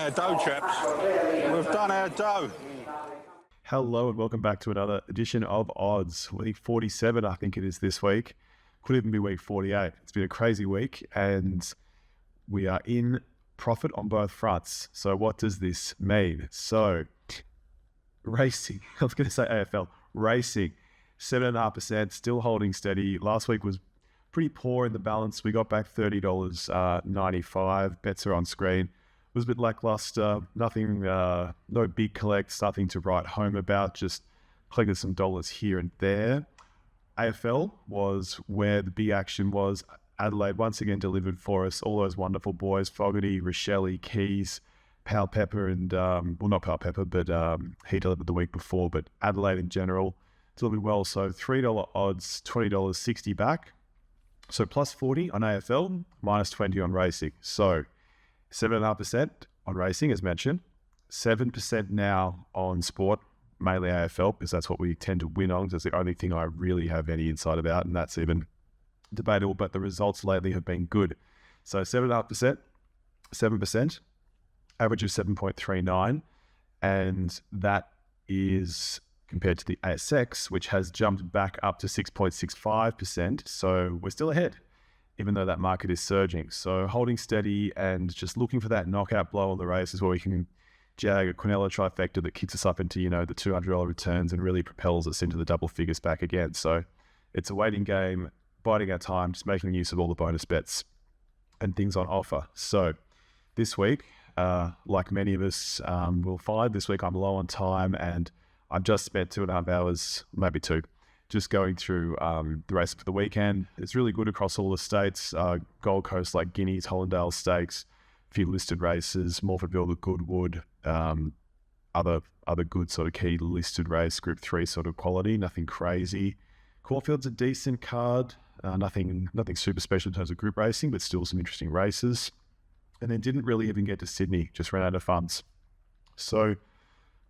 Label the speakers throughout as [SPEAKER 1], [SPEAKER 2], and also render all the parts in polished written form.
[SPEAKER 1] our dough, chaps. We've done our dough.
[SPEAKER 2] Hello and welcome back to another edition of Odds. Week 47, I think it is this week. Could even be week 48. It's been a crazy week and we are in profit on both fronts. So what does this mean? So racing, I was going to say AFL, racing, 7.5%, still holding steady. Last week was pretty poor in the balance. We got back $30.95. Bets are on screen. It was a bit lackluster. Nothing, no big collects, nothing to write home about. Just collected some dollars here and there. AFL was where the big action was. Adelaide once again delivered for us. All those wonderful boys, Fogarty, Rochelle, Keys, Pal Pepper, and, well, not Pal Pepper, but he delivered the week before. But Adelaide in general delivered well. So $3 odds, $20.60 back. So plus 40 on AFL, minus 20 on racing. So 7.5% on racing, as mentioned. 7% now on sport, mainly AFL, because that's what we tend to win on. That's the only thing I really have any insight about, and that's even debatable. But the results lately have been good. So 7.5%, 7%, average of 7.39, and that is compared to the ASX, which has jumped back up to 6.65%. So we're still ahead, even though that market is surging. So holding steady and just looking for that knockout blow on the races where we can jag a Quinella trifecta that kicks us up into, the $200 returns and really propels us into the double figures back again. So it's a waiting game, biding our time, just making use of all the bonus bets and things on offer. So this week, like many of us will find, this week I'm low on time and I've just spent 2.5 hours, maybe two, just going through the race for the weekend. It's really good across all the states. Gold Coast, like Guineas, Hollindale stakes, a few listed races, Morphettville, the Goodwood, other good sort of key listed race, Group 3 sort of quality, nothing crazy. Caulfield's a decent card, nothing super special in terms of group racing, but still some interesting races. And then didn't really even get to Sydney, just ran out of funds. So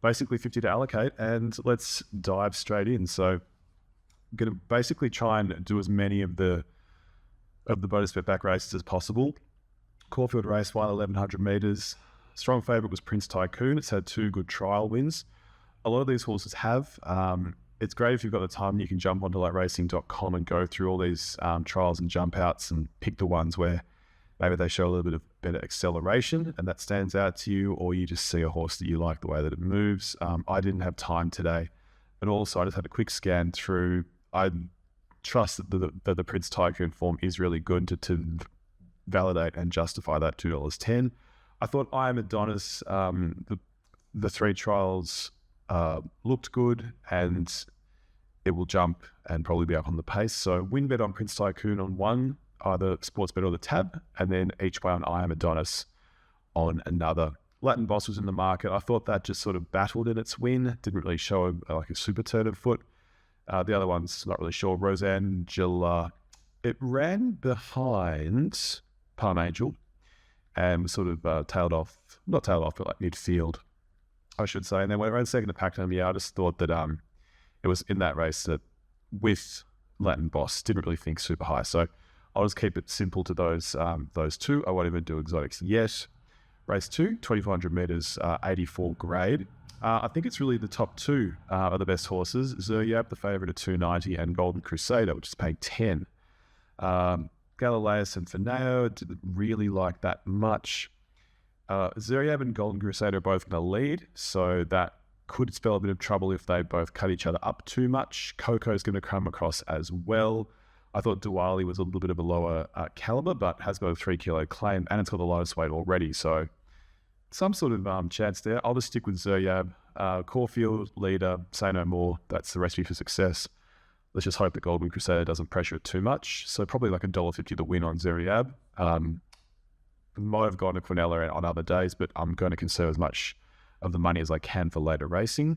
[SPEAKER 2] basically 50 to allocate, and let's dive straight in. So I'm going to basically try and do as many of the bonus bet back races as possible. Caulfield race 1, 1100 metres. Strong favourite was Prince Tycoon. It's had 2 good trial wins. A lot of these horses have. It's great if you've got the time, you can jump onto like racing.com and go through all these trials and jump outs and pick the ones where maybe they show a little bit of better acceleration and that stands out to you, or you just see a horse that you like the way that it moves. I didn't have time today. And also I just had a quick scan through. I trust that the Prince Tycoon form is really good to validate and justify that $2.10. I thought I Am Adonis, the 3 trials looked good and it will jump and probably be up on the pace. So win bet on Prince Tycoon on 1, either Sportsbet or the tab, and then each way on I Am Adonis on another. Latin Boss was in the market. I thought that just sort of battled in its win. Didn't really show like a super turn of foot. The other one's not really sure. Rosangela, it ran behind Palm Angel and was sort of not tailed off, but like midfield, I should say. And then when it ran second to Pactum, I just thought that it was in that race that with Latin Boss, didn't really think super high. So I'll just keep it simple to those 2. I won't even do exotics yet. Race 2, 2,400 metres, 84 grade. I think it's really the top 2 are the best horses. Zeryab, the favourite at 290, and Golden Crusader, which is paying 10. Galileus and Finao didn't really like that much. Zeryab and Golden Crusader are both going to lead, so that could spell a bit of trouble if they both cut each other up too much. Coco's going to come across as well. I thought Diwali was a little bit of a lower caliber, but has got a 3 kilo claim and it's got the lowest weight already. So some sort of chance there. I'll just stick with Zeryab. Caulfield, leader, say no more. That's the recipe for success. Let's just hope that Golden Crusader doesn't pressure it too much. So probably like $1.50 to win on Zeryab. Might have gone to Quinella on other days, but I'm going to conserve as much of the money as I can for later racing.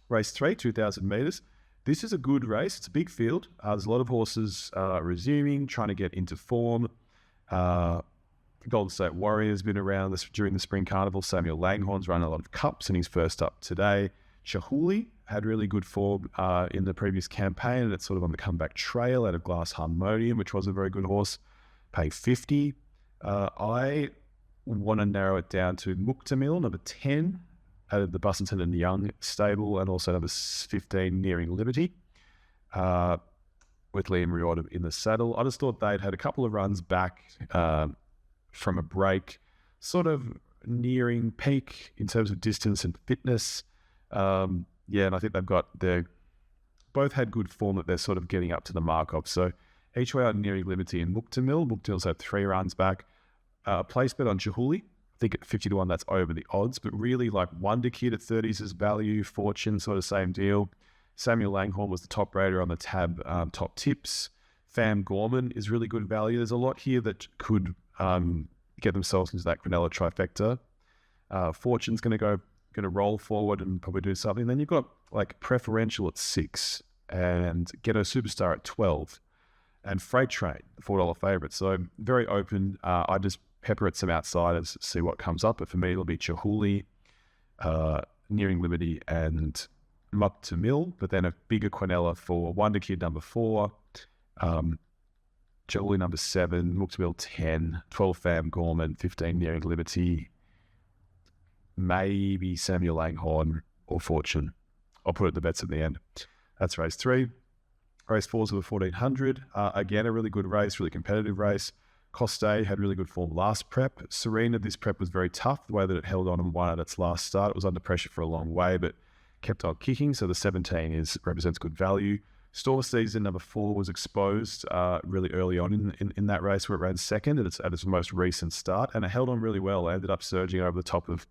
[SPEAKER 2] Race 3, 2,000 metres. This is a good race. It's a big field. There's a lot of horses resuming, trying to get into form. Golden State Warrior's been around during the Spring Carnival. Samuel Langhorne's run a lot of cups and he's first up today. Shahuli had really good form in the previous campaign and it's sort of on the comeback trail out of Glass Harmonium, which was a very good horse, paying 50. I want to narrow it down to Morphettville, number 10, out of the Busselton and Young stable, and also number 15, Nearing Liberty, with Liam Riordan in the saddle. I just thought they'd had a couple of runs back from a break, sort of nearing peak in terms of distance and fitness. And I think they've both had good form that they're sort of getting up to the mark of. So each way are Nearing Liberty and Morphettville. Morphettville's had 3 runs back. Place bet on Chihuly. I think at 50-1 that's over the odds, but really like Wonder Kid at 30s is value. Fortune, sort of same deal. Samuel Langhorne was the top rater on the tab top tips. Fam Gorman is really good value. There's a lot here that could get themselves into that Quinella trifecta. Fortune's going to roll forward and probably do something. Then you've got like Preferential at 6 and Ghetto Superstar at 12 and Freight Train, the $4 favourite. So very open. I just pepper at some outsiders, see what comes up. But for me, it'll be Chihuly, Nearing Liberty and Morphettville, but then a bigger Quinella for Wonder Kid number 4, Chihuly number 7, Morphettville 10, 12 Fam Gorman, 15 Nearing Liberty, maybe Samuel Langhorne or Fortune. I'll put it the bets at the end. That's race 3. Race 4 is over 1400. Again, a really good race, really competitive race. Coste had really good form last prep. Serena, this prep was very tough, the way that it held on and won at its last start. It was under pressure for a long way, but kept on kicking. So the 17 represents good value. Storm Season number 4 was exposed really early on in that race where it ran second at its most recent start, and it held on really well. It ended up surging over the top of,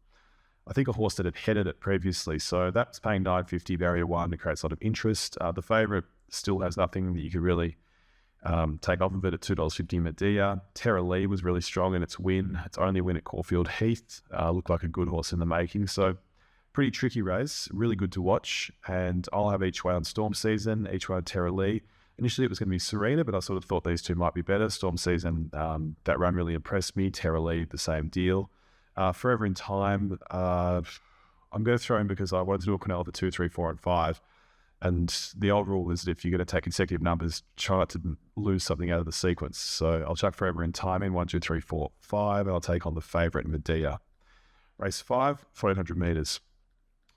[SPEAKER 2] I think, a horse that had headed it previously. So that's paying $9.50, barrier 1. It creates a lot of interest. The favourite still has nothing that you could really take off of it at $2.50 Medea. Terra Lee was really strong in its win. Its only win at Caulfield Heath. Looked like a good horse in the making. So pretty tricky race, really good to watch. And I'll have each way on Storm Season, each way on Terra Lee. Initially it was going to be Serena, but I sort of thought these two might be better. Storm Season, that run really impressed me. Terra Lee, the same deal. Forever in Time, I'm going to throw in because I wanted to do a Quinella for 2, 3, 4, and 5. And the old rule is that if you're going to take consecutive numbers, try not to lose something out of the sequence. So I'll chuck Forever in Time in 1, 2, 3, 4, 5, and I'll take on the favourite Medea. Race 5, 1400 metres.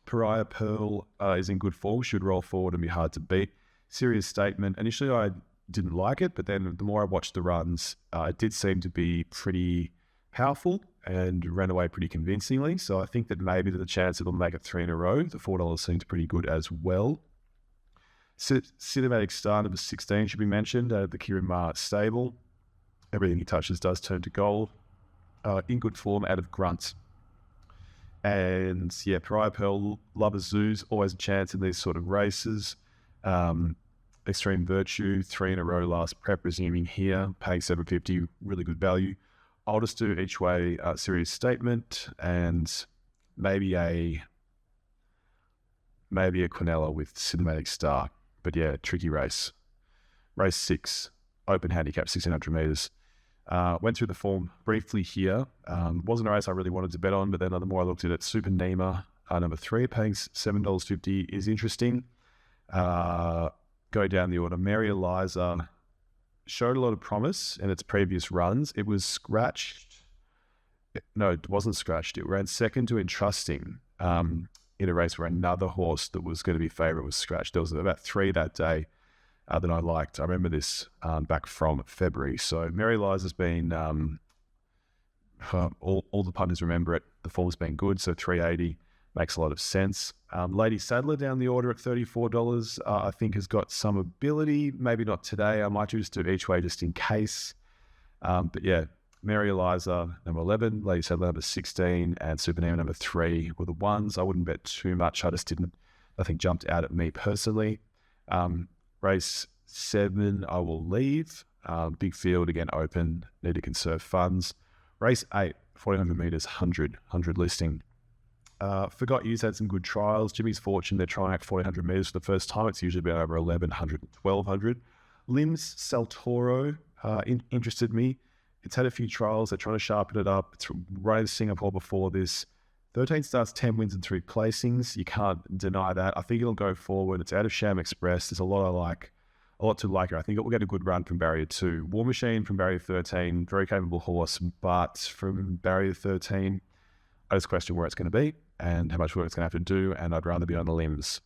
[SPEAKER 2] Pariah Pearl is in good form, should roll forward and be hard to beat. Serious Statement. Initially, I didn't like it, but then the more I watched the runs, it did seem to be pretty powerful and ran away pretty convincingly. So I think that maybe there's a chance it'll make it 3 in a row. The $4 seems pretty good as well. Cinematic Star number 16 should be mentioned. The Kieran Maher stable. Everything he touches does turn to gold. In good form out of Grunt. And yeah, Pariah Pearl, Lover's Zoos, always a chance in these sort of races. Extreme Virtue, 3 in a row last prep, resuming here, paying $7.50, really good value. I'll just do each way Serious Statement and maybe a Quinella with Cinematic Star. But yeah, tricky race. Race 6, open handicap, 1600 metres. Went through the form briefly here. Wasn't a race I really wanted to bet on, but then the more I looked at it, Super Nima, number 3, paying $7.50 is interesting. Go down the order. Mary Eliza showed a lot of promise in its previous runs. It was scratched. No, it wasn't scratched. It ran second to Entrusting in a race where another horse that was going to be favourite was scratched. There was about 3 that day that I liked. I remember this back from February. So Mary Eliza's been, all the punters remember it. The form's been good, so $3.80 makes a lot of sense. Lady Sadler down the order at $34, I think has got some ability. Maybe not today. I might just do each way just in case. But yeah, Mary Eliza, number 11, Lady Sadler, number 16, and Supernova, number 3 were the ones. I wouldn't bet too much. Nothing jumped out at me personally. Race 7, I will leave. Big field, again, open. Need to conserve funds. Race 8, 1400 metres, 100 listing. Forgot You's had some good trials. Jimmy's Fortune, they're trying at 1400 metres for the first time. It's usually been over 1100 and 1200. Limbs Saltoro interested me. It's had a few trials. They're trying to sharpen it up. It's run in Singapore before this. 13 starts, 10 wins and 3 placings. You can't deny that. I think it'll go forward. It's out of Sham Express. There's a lot I like. a lot to like her. I think it will get a good run from barrier 2. War Machine from barrier 13, very capable horse, but from barrier 13, I just question where it's going to be and how much work it's going to have to do, and I'd rather be on the limbs.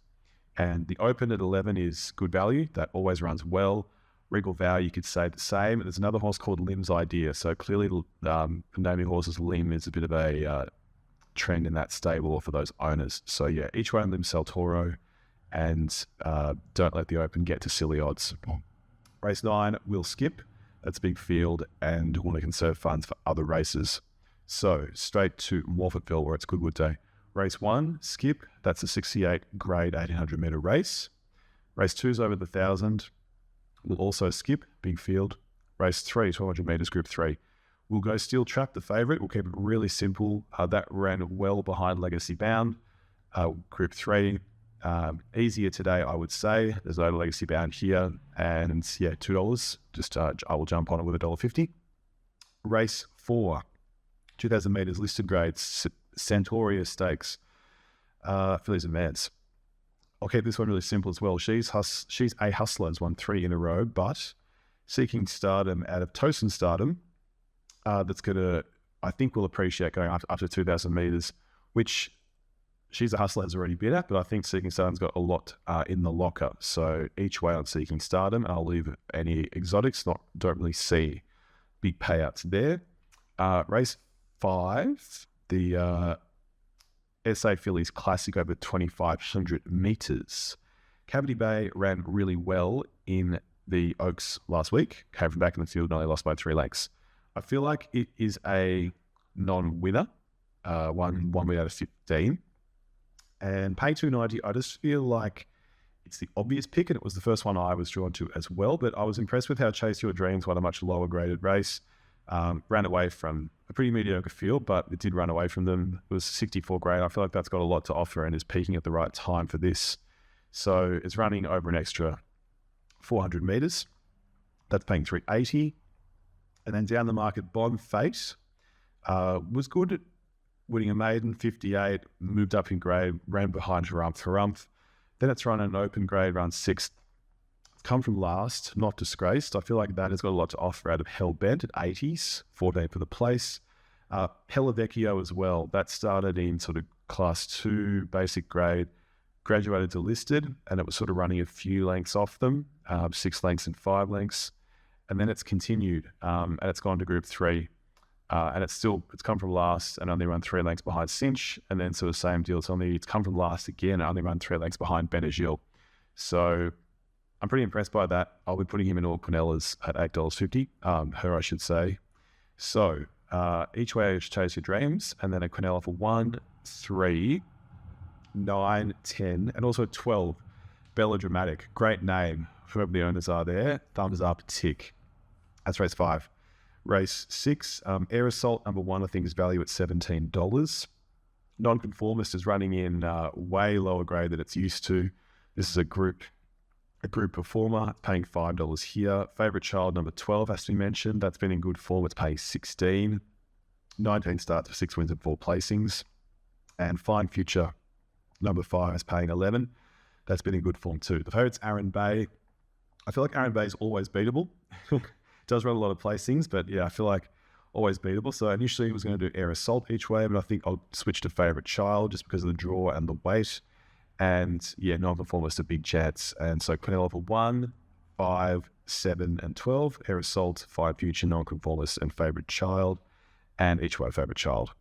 [SPEAKER 2] And the open at 11 is Good Value. That always runs well. Regal Vow, you could say the same. There's another horse called Limb's Idea. So clearly, naming horses limb is a bit of a trend in that stable or for those owners. So yeah, each way on Limb Centaurea, and don't let the open get to silly odds. Race 9, we'll skip. That's a big field, and want to conserve funds for other races. So straight to Morphettville, where it's Goodwood Day. Race 1, skip. That's a 68 grade 1800 metre race. Race 2 is over the 1000. We'll also skip, big field. Race 3, 1200 metres, group 3. We'll go Steel Trap, the favourite. We'll keep it really simple. That ran well behind Legacy Bound. Group 3, easier today, I would say. There's no Legacy Bound here. And yeah, $2. Just I will jump on it with $1.50. Race 4, 2000 metres, listed grades, Centaurea Stakes, Fillies and Mares. I'll keep this one really simple as well. She's a hustler, has won 3 in a row, but Seeking Stardom out of Tosin Stardom, that's going to, I think, will appreciate going after 2,000 metres, which She's a Hustler has already been at, but I think Seeking Stardom's got a lot in the locker. So each way on Seeking Stardom, I'll leave any exotics. Don't really see big payouts there. Race 5, the SA Fillies Classic over 2,500 metres. Cavity Bay ran really well in the Oaks last week. Came from back in the field and only lost by 3 lengths. I feel like it is a non-winner, one win out of 15. And pay $2.90, I just feel like it's the obvious pick, and it was the first one I was drawn to as well. But I was impressed with how Chase Your Dreams won a much lower graded race. Ran away from a pretty mediocre field, but it did run away from them. It was 64 grade. I feel like that's got a lot to offer and is peaking at the right time for this. So it's running over an extra 400 metres. That's paying $3.80. And then down the market, Bond Fate was good at winning a maiden, 58, moved up in grade, ran behind Harumph. Then it's run an open grade, run 6th. Come from last, not disgraced. I feel like that has got a lot to offer out of Hellbent at 80s, 14 for the place. Hellavecchio as well. That started in sort of class 2, basic grade, graduated to listed, and it was sort of running a few lengths off them, 6 lengths and 5 lengths. And then it's continued, and it's gone to group 3. And it's come from last and only run 3 lengths behind Cinch, and then sort of same deal. It's come from last again and only run 3 lengths behind Benagil. So I'm pretty impressed by that. I'll be putting him in all Quinellas at $8.50, her I should say. So each way is Chase Your Dreams, and then a Quinella for 1, 3, 9, 10, and also 12. Bella Dramatic, great name. Whoever the owners are there, thumbs up, tick. That's race 5. Race 6, Air Assault number 1, I think is value at $17. Nonconformist is running in way lower grade than it's used to. This is a group performer, paying $5 here. Favorite Child number 12 has to be mentioned. That's been in good form. It's paying $16. 19 starts for 6 wins and 4 placings. And Fine Future number 5 is paying $11. That's been in good form too. The favorite's Aaron Bay. I feel like Aaron Bay is always beatable. Does run a lot of placings, but yeah, I feel like always beatable. So initially I was going to do Air Assault each way, but I think I'll switch to Favorite Child just because of the draw and the weight. And yeah, Nonconformist a big chance. And so Quinella for 1, 5, 7, and 12. Air Assault, Fine Future, Nonconformist, and Favorite Child. And each way Favorite Child.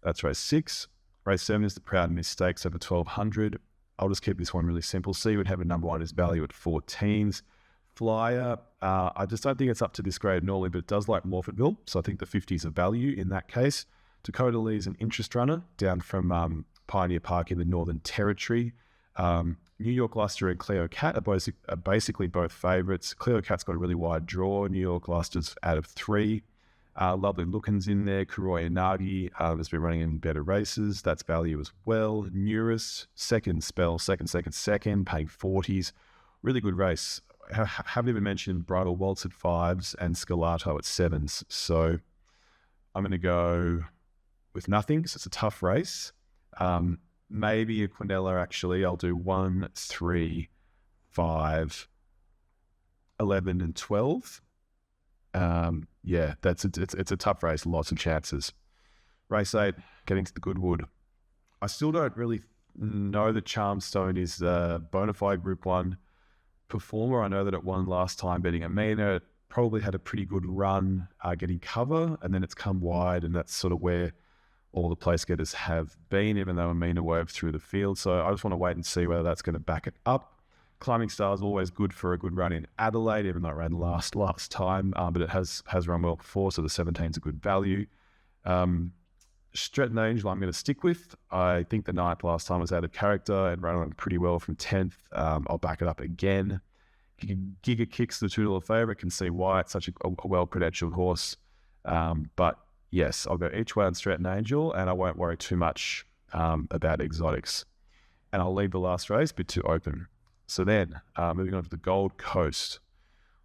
[SPEAKER 2] That's race 6. Race 7 is the Proud Miss Stakes over 1,200. I'll just keep this one really simple. C would have a number 1 is value at 14s. Flyer, I just don't think it's up to this grade normally, but it does like Morphettville, so I think the 50s are value in that case. Dakota Lee's an interest runner down from Pioneer Park in the Northern Territory. New York Luster and Cleo Cat are basically both favourites. Cleo Cat's got a really wide draw. New York Luster's out of 3. Lovely Lookins in there. Kuroi Inagi has been running in better races. That's value as well. Neuris, second, paying 40s. Really good race. Haven't even mentioned Bridal Waltz at 5s and Scalato at 7s. So I'm going to go with nothing because it's a tough race. Maybe a Quinella, actually. I'll do 1, 3, 5, 11 and 12. Yeah, it's a tough race, lots of chances. Race 8, getting to the Goodwood. I still don't really know that Charmstone is a bona fide Group 1 performer. I know that it won last time beating Amina. It probably had a pretty good run getting cover, and then it's come wide, and that's sort of where all the place getters have been, even though Amina wove through the field. So I just want to wait and see whether that's going to back it up. Climbing Star is always good for a good run in Adelaide, even though it ran last time, but it has run well before, so the 17 is a good value. Stretton Angel I'm going to stick with. I think the 9th last time was out of character and ran on pretty well from 10th. I'll back it up again. Giga Kicks the $2 favourite, can see why it's such a well-credentialed horse. But yes, I'll go each way on Stretton Angel, and I won't worry too much about exotics. And I'll leave the last race a bit too open. So then, moving on to the Gold Coast.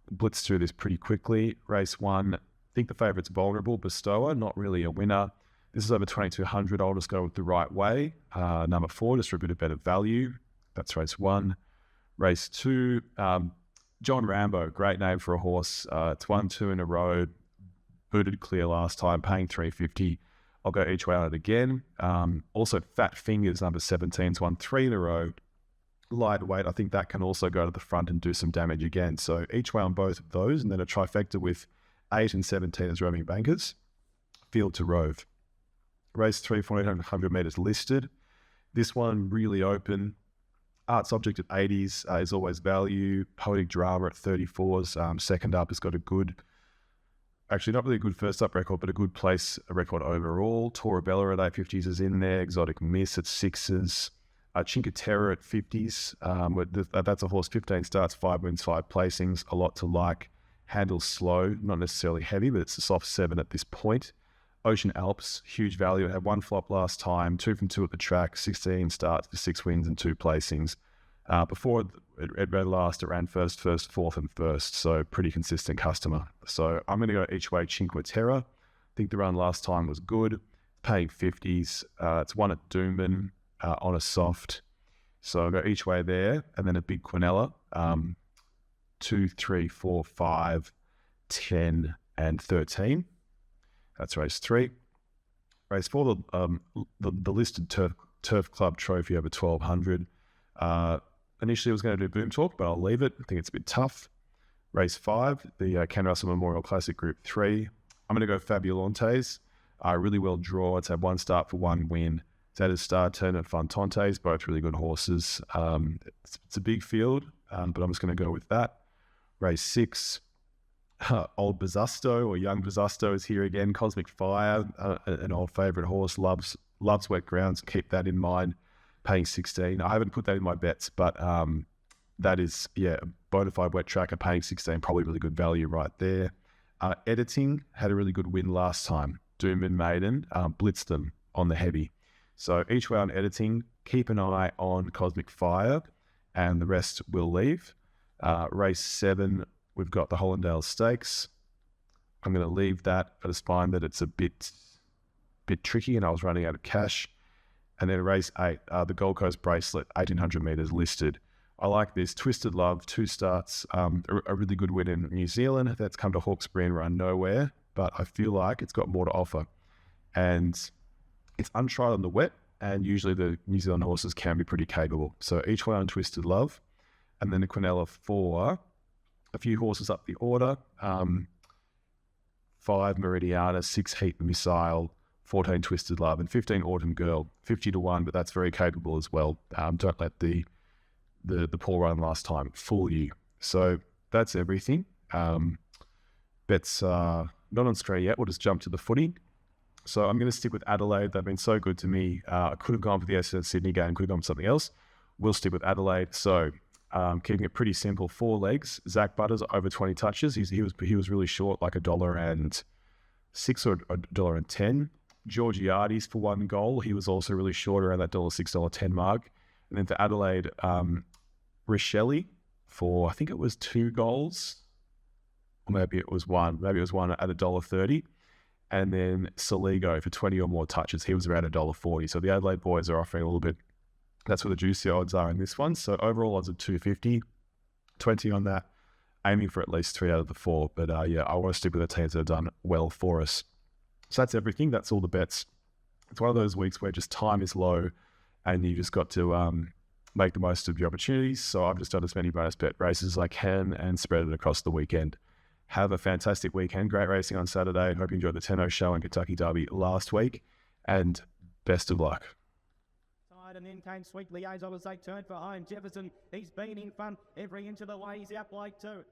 [SPEAKER 2] We'll blitz through this pretty quickly. Race 1, I think the favourite's Vulnerable, Bestower, not really a winner. This is over 2,200. I'll just go with the right way. Number 4, just for a bit of better value. That's race 1. Race 2, John Rambo, great name for a horse. It's won 2 in a row, booted clear last time, paying $350. I'll go each way on it again. Also, Fat Fingers, number 17's won 3 in a row. Lightweight, I think that can also go to the front and do some damage again. So each way on both of those, and then a trifecta with 8 and 17 as roaming bankers. Field to Rove. Race 3, 1,400 metres listed. This one really open. Arts Object at 80s is always value. Poetic Drama at 34s. Second up has got a good, actually not really a good first up record, but a good place record overall. Torabella at 850s is in there. Exotic Miss at 6s. Cinqueterra at 50s. That's a horse, 15 starts, 5 wins, 5 placings. A lot to like. Handles slow, not necessarily heavy, but it's a soft 7 at this point. Ocean Alps, huge value. It had 1 flop last time, 2 from 2 at the track, 16 starts for 6 wins and 2 placings. Before it ran last, it ran first, 4th, and 1st, so pretty consistent customer. So I'm going to go each way Cinqueterra. I think the run last time was good, paying 50s. It's won at Doomben on a soft. So I'll go each way there, and then a big Quinella, 2, 3, 4, 5, 10, and 13. That's race 3. Race 4, the listed Turf Club Trophy over 1,200. Initially I was going to do Boom Talk, but I'll leave it. I think it's a bit tough. Race 5, the Ken Russell Memorial Classic Group 3. I'm going to go Fabulantes. Really well draw. It's had 1 start for 1 win. It's had a Star Turn and Fontantes, both really good horses. It's a big field, but I'm just going to go with that. Race 6, Old Bazusto or Young Bazusto is here again. Cosmic Fire, an old favourite horse, loves wet grounds. Keep that in mind. Paying 16. I haven't put that in my bets, but that is, a bona fide wet tracker, paying 16, probably really good value right there. Editing had a really good win last time. Doomben Maiden blitzed them on the heavy. So each way on Editing, keep an eye on Cosmic Fire, and the rest will leave. Race 7, we've got the Hollindale Stakes. I'm going to leave that. I just find that it's a bit tricky, and I was running out of cash. And then race 8, the Gold Coast Bracelet, 1,800 metres listed. I like this. Twisted Love, 2 starts, a really good win in New Zealand. That's come to Hawkesbury and run nowhere, but I feel like it's got more to offer. And it's untried on the wet, and usually the New Zealand horses can be pretty capable. So each way on Twisted Love, and then the Quinella 4, a few horses up the order. 5 Meridiana, 6 Heat Missile, 14 Twisted Love, and 15 Autumn Girl, 50 to 1, but that's very capable as well. Don't let the poor run last time fool you. So that's everything. Bets not on screen yet. We'll just jump to the footy. So I'm going to stick with Adelaide. They've been so good to me. I could have gone for the Essendon Sydney game, could have gone for something else. We'll stick with Adelaide. So keeping it pretty simple, 4 legs. Zach Butters over 20 touches. He was really short, like $1.06 or $1.10. Georgiades for 1 goal. He was also really short, around that $6, $10 mark. And then for Adelaide, Richelli for, I think it was 2 goals. Or maybe it was 1. Maybe it was 1 at $1.30. And then Saligo for 20 or more touches. He was around $1.40. So the Adelaide boys are offering a little bit. That's where the juicy odds are in this one. So overall odds of 250, 20 on that. aiming for at least 3 out of the 4. But yeah, I want to stick with the teams that have done well for us. So that's everything. That's all the bets. It's one of those weeks where just time is low and you just got to make the most of your opportunities. So I've just done as many bonus bet races as I can and spread it across the weekend. Have a fantastic weekend. Great racing on Saturday. Hope you enjoyed the Tenno show and Kentucky Derby last week. And best of luck.
[SPEAKER 3] And then came Sweet Liaison as they turned for home. Jefferson, he's been in front every inch of the way. He's out like 2.